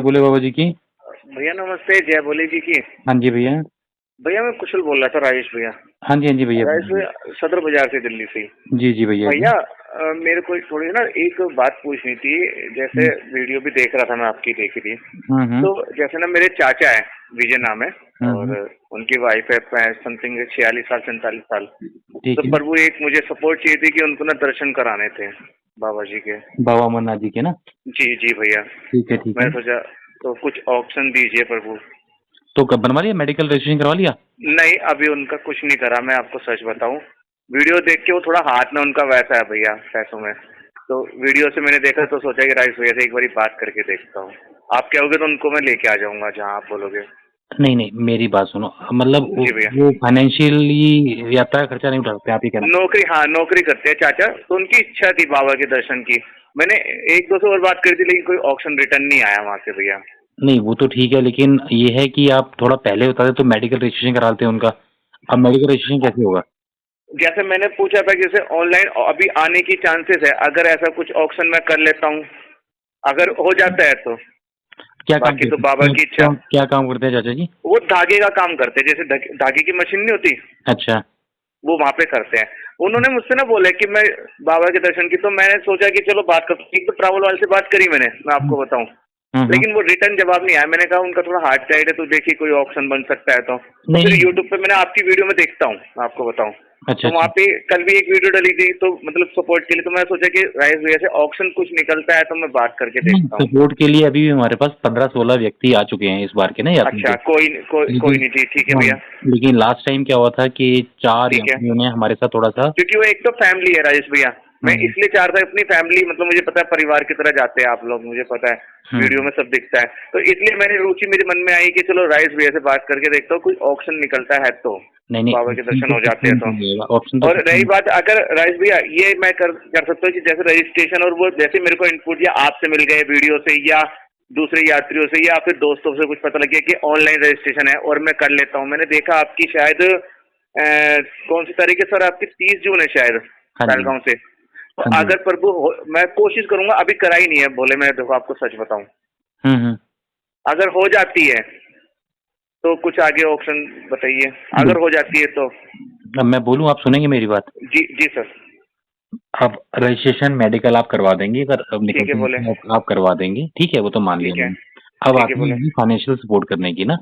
बोले बाबा जी की। भैया नमस्ते, जय भोले जी की। हाँ जी भैया। भैया मैं कुशल बोल रहा था, राजेश भैया। हाँ जी भैया। राजेश भैया, सदर बाजार से, दिल्ली से ही। जी जी भैया जी। भैया मेरे को थोड़ी ना एक बात पूछनी थी। जैसे वीडियो भी देख रहा था मैं, आपकी देखी थी। हम्म। तो जैसे ना मेरे चाचा है, विजय नाम है, और हम्म। उनकी वाइफ है समथिंग 46 साल 47 साल। तो ठीक है। प्रभु एक मुझे सपोर्ट चाहिए थी कि उनको ना दर्शन कराने थे बाबा जी के। बाबा अमरनाथ जी के ना। जी जी भैया। ठीक है ठीक मैं है। सोचा तो कुछ ऑप्शन दीजिए प्रभु। तो कब बनवा लिया, मेडिकल रजिस्ट्रेशन करवा लिया? नहीं, अभी उनका कुछ नहीं करा। मैं आपको सच बताऊं, वीडियो देख के वो थोड़ा हाथ में उनका वैसा है भैया, पैसों में। तो वीडियो से मैंने देखा तो सोचा कि राइस भैया से एक बार बात करके देखता हूँ। आप कहोगे तो उनको मैं लेके आ जाऊंगा जहाँ आप बोलोगे। नहीं नहीं, मेरी बात सुनो, मतलब जी भैया। वो फाइनेंशियली यात्रा का खर्चा नहीं उठा सकते, आप ही कहना। नौकरी, हाँ नौकरी करते हैं चाचा, तो उनकी इच्छा थी बाबा के दर्शन की। मैंने एक दो से और बात करी थी, लेकिन कोई ऑप्शन रिटर्न नहीं आया वहां से भैया। नहीं वो तो ठीक है, लेकिन ये है कि आप थोड़ा पहले बता दे तो मेडिकल रजिस्ट्रेशन करा लेते हैं उनका। अब मेडिकल रजिस्ट्रेशन कैसे होगा? जैसे मैंने पूछा था कि जैसे ऑनलाइन अभी आने की चांसेस है, अगर ऐसा कुछ ऑप्शन मैं कर लेता हूँ, अगर हो जाता है तो। क्या काम बाकी तो करते बाबा हैं, की इच्छा। क्या काम करते हैं चाचा जी? वो धागे का काम करते हैं, जैसे धागे की मशीन नहीं होती, अच्छा। वो वहां पे करते हैं। उन्होंने मुझसे ना बोला कि मैं बाबा के दर्शन की, तो मैंने सोचा कि चलो बात कर, एक तो ट्रैवल वाले से बात करी मैंने, मैं आपको बताऊं, हम्म। लेकिन वो रिटर्न जवाब नहीं आया। मैंने कहा उनका थोड़ा हार्ड टाइट है, तो देखिए कोई ऑप्शन बन सकता है तो नहीं फिर नहीं। यूट्यूब पे मैंने आपकी वीडियो में देखता हूँ, मैं आपको बताऊं। अच्छा तो वहां अच्छा। पे कल भी एक वीडियो डली थी, तो मतलब सपोर्ट के लिए, तो मैं सोचा कि राइस भैया से ऑप्शन कुछ निकलता है तो मैं बात करके नहीं, देखता हूँ। सपोर्ट के लिए अभी भी हमारे पास 15-16 व्यक्ति आ चुके हैं इस बार के ना यात्री अच्छा, पे। कोई लेकिन नहीं जी, ठीक है हाँ, भैया। लेकिन लास्ट टाइम क्या हुआ था कि 4 ठीक है, यात्रियों ने हमारे साथ थोड़ा सा। क्योंकि वो एक तो फैमिली है राजेश भैया। मैं हम्म इसलिए चाहता हूँ अपनी फैमिली, मतलब मुझे पता है परिवार की तरह जाते हैं आप लोग, मुझे पता है वीडियो हम्म। में सब दिखता है। तो इसलिए मैंने रुचि मेरे मन में आई कि चलो राजेश भैया से बात करके देखता हूँ, कोई ऑप्शन निकलता है तो नहीं नहीं, बाबा के ऑप्शन दर्शन तो हो कुछ जाते हैं नहीं तो। मिलेगा, ऑप्शन तो और कुछ रही नहीं। बात, अगर राजेश भैया ये मैं कर सकता हूँ कि जैसे रजिस्ट्रेशन, और वो जैसे मेरे को इनपुट या आपसे मिल गए वीडियो से, या दूसरे यात्रियों से, या फिर दोस्तों से कुछ पता लग गया कि ऑनलाइन रजिस्ट्रेशन है और मैं कर लेता हूँ। मैंने देखा आपकी शायद कौन सी तारीख है सर आपकी, 30 जून है शायद, हाँ जी। पहलगांव से। तो हाँ जी। अगर प्रभु मैं कोशिश करूंगा, अभी करा ही नहीं है बोले, मैं देखो आपको सच बताऊं, हम्म। अगर हो जाती है तो कुछ आगे ऑप्शन बताइए, अगर हो जाती है तो। अब मैं बोलूँ, आप सुनेंगे मेरी बात? जी जी सर। अब रजिस्ट्रेशन मेडिकल आप करवा देंगे, अगर अब ठीक है निकलते हैं बोले। तो आप करवा देंगे, ठीक है, वो तो मान लिया ठीक है। मैंने। अब ठीक है आती बोले। है फाइनेंशियल सपोर्ट करने की ना,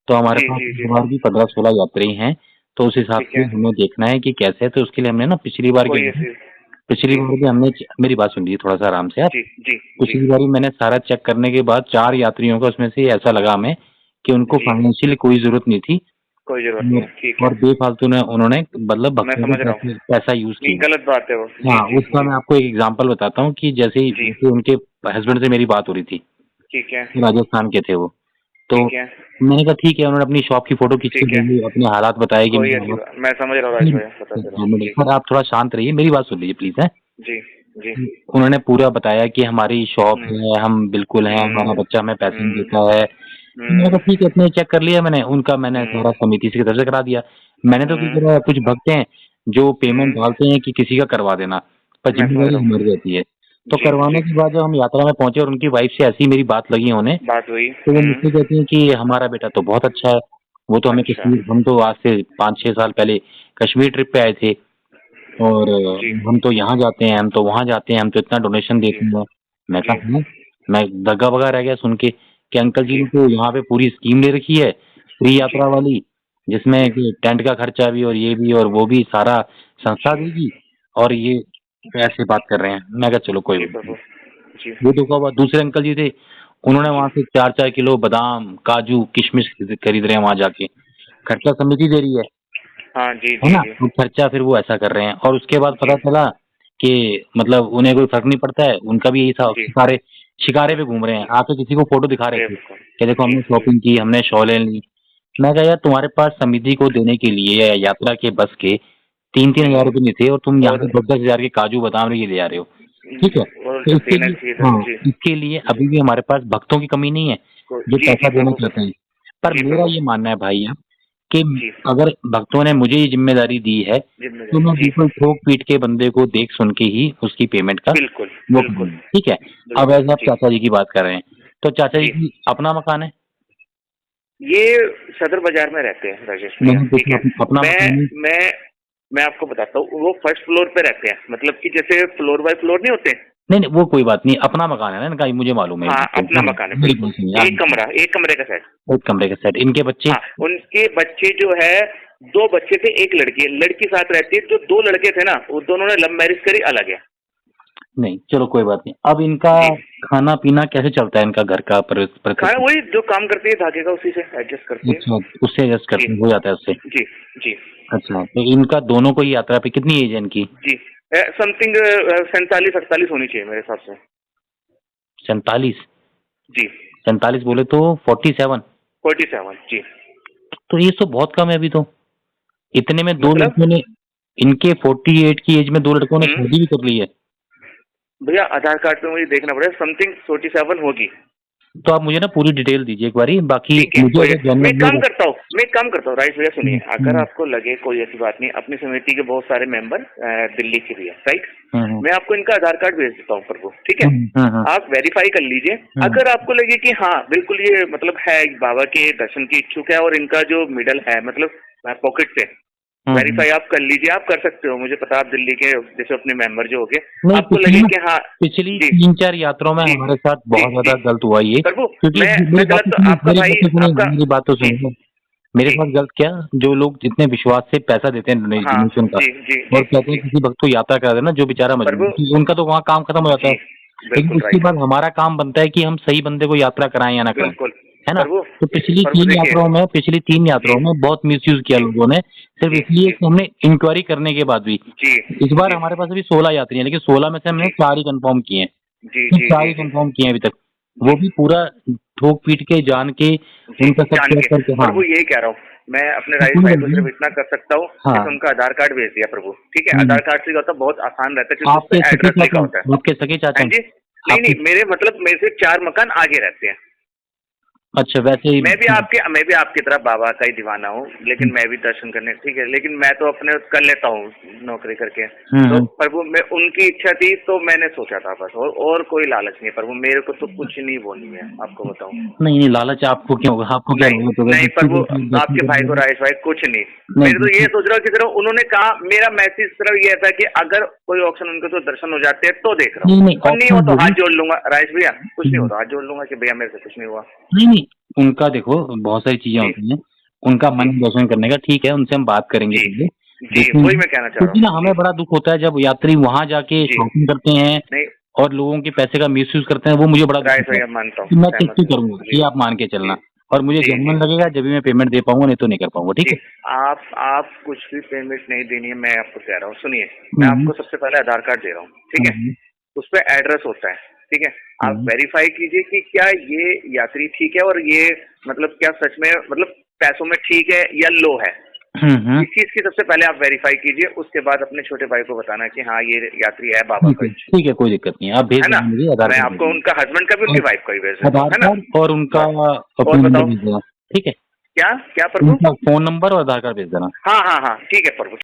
तो हमारे जी पास जी इस जी। बार भी 15-16 यात्री हैं। तो उस हिसाब ठीक से है। हमें देखना है कि कैसे है, तो उसके लिए हमने ना पिछली बार कोई क्या, ऐसी। पिछली जी बार भी हमने, मेरी बात सुन लीजिए थोड़ा सा आराम से आप। जी जी जी पिछली बार भी मैंने सारा चेक करने के बाद 4 यात्रियों का उसमें से ऐसा लगा हमें कि उनको जी। फाइनेंशियली कोई जरूरत नहीं थी। कोई जरूरत नहीं और है, ठीक है। और बेफालतू ने उन्होंने मतलब मैं भक्तों समझ का रहा हूँ। पैसा यूज नहीं, किया। गलत बात है वो। जी हाँ, जी उसका जी। मैं आपको एक एग्जांपल बताता हूँ कि जी। जैसे उनके हस्बैंड से मेरी बात हो रही थी, ठीक है। राजस्थान के थे वो। तो ठीक है। मैंने कहा ठीक है, उन्होंने अपनी शॉप की फोटो खींच के ठीक है। भेजी, अपने हालात बताए कि कोई ऐसी मेरा बात, मैं समझ रहा हूँ राज भैया, पता चला। जी सर आप थोड़ा शांत रहिए, मेरी बात सुन लीजिए प्लीज है। जी जी। उन्होंने पूरा बताया कि हमारी शॉप हम्म है, हम बिल्कुल हैं, हम्म हमारा बच्चा हमें पैसे नहीं हम्म देता है। तो मैंने कहा ठीक है, इतने चेक कर लिया मैंने उनका, मैंने हम्म सारा समिति से तरफ से करा दिया। मैंने तो क्या हम्म करा, कुछ भक्त हैं जो पेमेंट हम्म, डालते हैं कि किसी का करवा देना, पर मैं समझ जिम्मेदारी रहा हमारी हूँ। रहती है। तो जी करवाने जी। के बाद जब हम यात्रा में पहुंचे और उनकी वाइफ से ऐसी मेरी बात लगी होने, बात हुई। तो वो मुझसे कहती हैं कि हमारा बेटा तो बहुत अच्छा है, वो तो हमें अच्छा। कश्मीर, हम तो आज से 5-6 साल पहले कश्मीर ट्रिप पे आए थे, और जी हम तो यहाँ जाते हैं, हम तो वहाँ जाते हैं, हम तो इतना डोनेशन जी देते हैं। मैं जी कहा "हाँ?" मैं दगा वगा रह गया सुन के कि अंकल जी जी ने तो यहाँ पे पूरी स्कीम ले रखी है, फ्री जी यात्रा वाली, जिसमें जी कि टेंट का खर्चा भी और ये भी और वो भी सारा संस्था जी देगी, और ये ऐसे बात कर रहे हैं। मैं कहा चलो कोई जी बात नहीं। प्रभु। जी वो तो कहा, दूसरे अंकल जी थे, उन्होंने जी। वहां से 4-4 किलो बादाम, काजू, किशमिश खरीद रहे हैं वहां जाके, खर्चा समिति दे रही हाँ जी है जी ना, जी वो खर्चा फिर वो ऐसा कर रहे हैं। और उसके बाद जी पता चला कि मतलब उन्हें कोई फर्क नहीं पड़ता है, उनका भी यही था, जी शिकारे पे घूम रहे हैं, आके किसी को फोटो दिखा रहे थे बिल्कुल। कि देखो जी हमने जी शॉपिंग की, हमने शॉलें ली। मैं कहा यार, तुम्हारे पास समिति को देने के लिए या यात्रा के बस के 3-3 हजार रुपये नहीं थे, और तुम यहाँ और से 10-10 हजार के काजू बादाम ये ले आ रहे हो, ठीक है। और तो जब इसके देना लिए, चाहिए था हाँ, जी। इसके लिए जी अभी भी हमारे पास भक्तों की कमी नहीं है जो जी जी पैसा देना प्रभु। चाहते हैं। पर जी मेरा प्रभु। ये मानना है भाई अब, कि जी अगर भक्तों ने मुझे ये जिम्मेदारी दी है, तो जिम्मेदारी मैं जी। बिल्कुल ठोक पीट के बंदे को देख सुन के ही उसकी पेमेंट का बिल्कुल वो बिल्कुल करूंगा, ठीक है। अब बिल्कुल। ऐसे आप जी चाचा जी की बात कर रहे हैं, तो चाचा जी जी। की अपना मकान है? ये सदर बाजार में रहते हैं राजेश भैया, नहीं ठीक है। अपना मकान है? मैं आपको बताता हूँ, वो फर्स्ट फ्लोर पे रहते हैं, मतलब कि जैसे फ्लोर बाय फ्लोर नहीं होते। नहीं नहीं वो कोई बात नहीं, अपना मकान है ना इनका, ये मुझे मालूम है। हाँ, अपना मकान है मेरी बिल्कुल। बात सुनिए, एक कमरे का सेट। एक कमरे का सेट। इनके बच्चे? हाँ, उनके बच्चे जो है 2 बच्चे थे, 1 लड़की है, लड़की साथ रहती है। जो 2 लड़के थे ना, वो दोनों ने लव मैरिज करी, अलग है। नहीं चलो कोई बात नहीं। अब इनका जी। खाना पीना कैसे चलता है, इनका घर का खाना वही जो काम करती है धागे का, उसी से एडजस्ट करती है। अच्छा, उससे एडजस्ट जी करते हो जाता है उससे? जी जी अच्छा, तो इनका दोनों को ही यात्रा पे कितनी एज है इनकी? जी। समथिंग 47-48 होनी चाहिए मेरे हिसाब से। 47? जी 47 बोले तो 47? 47 जी। तो ये तो बहुत कम है अभी तो। इतने में दो मतलब लड़कों ने, इनके 48 की एज में 2 लड़कों ने शादी भी कर ली है। भैया आधार कार्ड पे मुझे देखना पड़ेगा, समथिंग 47 होगी। तो आप मुझे ना पूरी डिटेल दीजिए एक बारी, बाकी ठीक है, मुझे अगर मैं जानना काम होगा। करता हूँ राइट भैया, सुनिए। अगर आपको लगे कोई ऐसी बात नहीं, अपनी समिति के बहुत सारे मेंबर दिल्ली के भी है, राइट। मैं आपको इनका आधार कार्ड भेज देता हूँ प्रभु, ठीक है। आप वेरीफाई कर लीजिए। अगर आपको लगे कि हाँ बिल्कुल ये मतलब है, बाबा के दर्शन की इच्छुक है और इनका जो मिडल है मतलब पॉकेट से, वेरीफाई आप कर लीजिए। आप कर सकते हो, मुझे पता, आप दिल्ली के जैसे अपने मेंबर जो हो गए, आपको लगे कि हाँ। पिछली जी 3-4 यात्राओं में जी हमारे साथ जी बहुत ज्यादा जी गलत हुआ ये, प्रभु, क्योंकि मैं गलत, आपका भाई आपका। मेरी बात तो जी सुनिए। मेरे जी साथ गलत क्या, जो लोग जितने विश्वास से पैसा देते हैं हाँ डोनेशन का जी जी और जी कहते हैं जी किसी भक्त को यात्रा करा देना, जो बेचारा प्रभु मजबूर है, उनका तो वहाँ काम खत्म हो जाता जी है। लेकिन बिल्कुल उसके राइट, बाद हमारा काम बनता है कि हम सही बंदे को यात्रा कराएं या ना कराएं, बिल्कुल है ना? प्रभु। तो प्रभु देखिए पिछली तीन जी यात्राओं में बहुत मिसयूज किया जी लोगों ने, सिर्फ जी इसलिए जी कि हमने इंक्वायरी करने के बाद भी। जी इस बार जी हमारे पास अभी 16 यात्री हैं, लेकिन 16 में से हमने जी 4 ही कंफर्म किए हैं। जी सिर्फ जी 4 जी ही जी कंफर्म किए हैं अभी तक, जी वो भी पूरा ठोक पीट के जान के जी उनका सब जान चेक के करके। हाँ, प्रभु यही कह रहा हूँ। मैं अपने तो राइस कोई भाई बात को नहीं। सिर्फ इतना कर सकता हूँ, हाँ। जैसे उनका आधार कार्ड भेज दिया प्रभु, ठीक है। आधार कार्ड से क्या होता है, बहुत आसान रहता है क्योंकि उस आपके पर सगे एड्रेस लिखा चाचा, होता है। आपके सगे चाचा हाँ हैं? जी। नहीं आपके, नहीं, मेरे मतलब मेरे से 4 मकान आगे रहते हैं। अच्छा वैसे ही। मैं भी आपकी तरह बाबा का ही दीवाना हूँ, लेकिन मैं भी दर्शन करने, ठीक है, लेकिन मैं तो अपने कर लेता हूँ नौकरी करके। तो प्रभु मैं, उनकी इच्छा थी तो मैंने सोचा था बस, और कोई लालच नहीं है प्रभु, मेरे को तो कुछ नहीं वो नहीं है, आपको बताऊँ। नहीं नहीं, लालच आपको क्यों होगा, आपको क्या नहीं लालच होगा? नहीं जिसकी प्रभु, दर्शन आपके कर भाई को, लेंगे। राजेश भाई, कुछ नहीं। नहीं मेरे तो ये सोच रहा हूँ कि सिर्फ उन्होंने कहा, मेरा मैसेज सिर्फ ये था कि अगर कोई ऑप्शन उनके तो दर्शन हो जाते हैं तो देख रहा हूँ, नहीं नहीं, और नहीं हो ऑप्शन तो होगी। हाथ जोड़ लूंगा राजेश भैया, कुछ नहीं हो तो हाथ जोड़ लूंगा कि भैया मेरे से कुछ नहीं हुआ। नहीं नहीं, उनका देखो बहुत सारी चीजें जी होती हैं, उनका जी मन दर्शन करने का, ठीक है, उनसे हम बात करेंगे जी पहले, जी वही देखेंगे। मैं कहना चाह रहा क्योंकि ना हूँ। जी हमें बड़ा दुख होता है जब यात्री वहां जाके जी शॉपिंग करते हैं नहीं और लोगों के पैसे का मिसयूज करते हैं, वो मुझे बड़ा दुख राजेश होता है। भैया मानता कि हूँ, मैं सहमत किसकी हूँ। करूंगा, जी ये आप मान के जी चलना। और मुझे जी जी जेन्युइन लगेगा जब भी मैं पेमेंट दे पाऊंगा, नहीं तो नहीं कर पाऊंगा, ठीक जी। है? आप कुछ भी पेमेंट नहीं देनी है, मैं आपको कह रहा हूँ, सुनिए। मैं हम्म, आपको सबसे पहले आधार कार्ड दे रहा हूँ, ठीक है। हम्म, उस पर एड्रेस होता है, ठीक है। आप हम्म, वेरीफाई कीजिए कि क्या ये यात्री ठीक है, और ये मतलब क्या सच में मतलब पैसों में ठीक है या लो है। हम्म, इस चीज की सबसे पहले आप वेरीफाई कीजिए, उसके बाद अपने छोटे भाई को बताना कि हाँ ये यात्री है बाबा का इच्छुक, ठीक है, कोई दिक्कत नहीं है, आप भेज है ना। देना मुझे आधार मैं कार्ड भेज आपको देना। उनका हस्बैंड का भी, उनकी और वाइफ का भी भेज देता हूँ, आधार है ना। कार्ड और उनका बस, और फोन नंबर बताओ भेज देना, ठीक है? क्या क्या प्रभु। उनका फोन नंबर और आधार कार्ड भेज देना। हाँ हाँ हाँ ठीक है प्रभु।